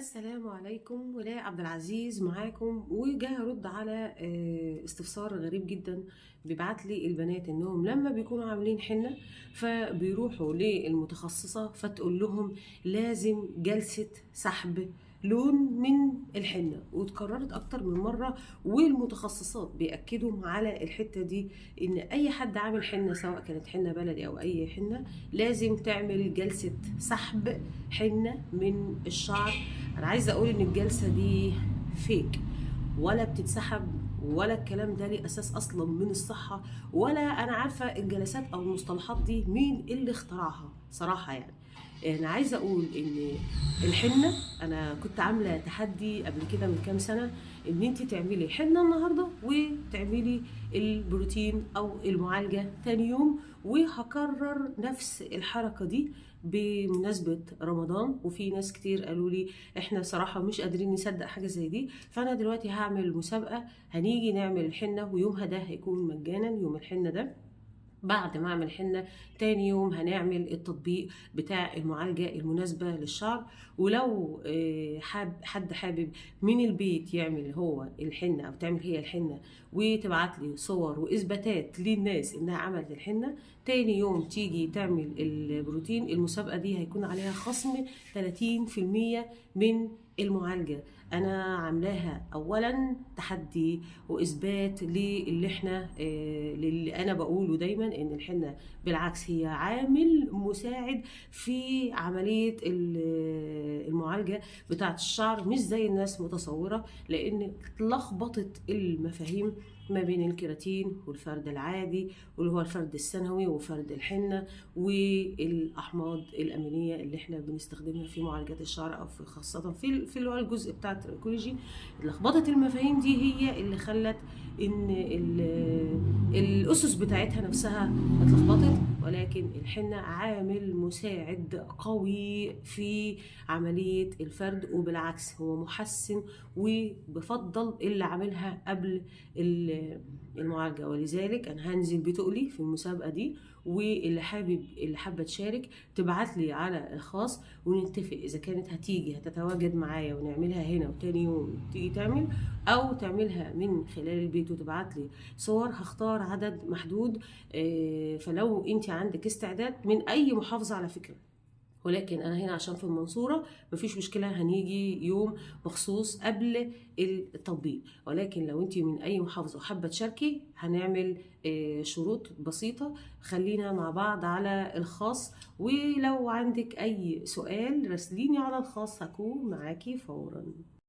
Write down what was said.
السلام عليكم، ولاء عبد العزيز معاكم، وجاي ارد على استفسار غريب جدا. بيبعت لي البنات انهم لما بيكونوا عاملين حنه فبيروحوا للمتخصصه فتقول لهم لازم جلسه سحب لون من الحنه، واتكررت اكتر من مره، والمتخصصات بياكدوا على الحته دي ان اي حد عامل حنه سواء كانت حنه بلدي او اي حنه لازم تعمل جلسه سحب حنه من الشعر. انا عايزه اقول ان الجلسه دي فيك، ولا بتتسحب ولا الكلام ده ليه اساس اصلا من الصحه، ولا انا عارفه الجلسات او المصطلحات دي مين اللي اخترعها صراحه. يعني انا عايزه اقول ان الحنه، انا كنت عامله تحدي قبل كده من كام سنه ان انت تعملي حنه النهارده وتعملي البروتين او المعالجه تاني يوم، وهكرر نفس الحركه دي بمناسبه رمضان. وفي ناس كتير قالوا لي احنا صراحه مش قادرين نصدق حاجه زي دي، فانا دلوقتي هعمل مسابقه، هنيجي نعمل الحنه ويومها ده هيكون مجانا. يوم الحنه ده بعد ما اعمل حنه تاني يوم هنعمل التطبيق بتاع المعالجه المناسبه للشعر. ولو حد حابب من البيت يعمل هو الحنه او تعمل هي الحنه وتبعت لي صور واثباتات للناس انها عملت الحنه، تاني يوم تيجي تعمل البروتين، المسابقه دي هيكون عليها خصم 30% من المعالجه. انا عاملاها اولا تحدي واثبات للي احنا للي انا بقوله دايما ان الحنه بالعكس هي عامل مساعد في عمليه المعالجه بتاعه الشعر، مش زي الناس متصوره، لان اتلخبطت المفاهيم ما بين الكيراتين والفرد العادي واللي هو الفرد الثانوي وفرد الحنه والاحماض الامينيه اللي احنا بنستخدمها في معالجات الشعر، او في خاصه في اللي هو الجزء بتاع التراكولوجي. لخبطه المفاهيم دي هي اللي خلت ان الاسس بتاعتها نفسها اتلخبطت، ولكن الحنه عامل مساعد قوي في عمليه الفرد، وبالعكس هو محسن، وبفضل اللي عاملها قبل المعالجه. ولذلك انا هنزل بتقلي في المسابقه دي، واللي حابه تشارك تبعت لي على الخاص ونتفق اذا كانت هتيجي هتتواجد معايا ونعملها هنا وتاني يوم تيجي تعمل، او تعملها من خلال البيت وتبعت لي صور. هختار عدد محدود، فلو انت عندك استعداد من اي محافظه على فكره، ولكن انا هنا عشان في المنصوره مفيش مشكله، هنيجي يوم مخصوص قبل التطبيق. ولكن لو انت من اي محافظه وحابه تشاركي هنعمل شروط بسيطه. خلينا مع بعض على الخاص، ولو عندك اي سؤال راسليني على الخاص هكون معاكي فورا.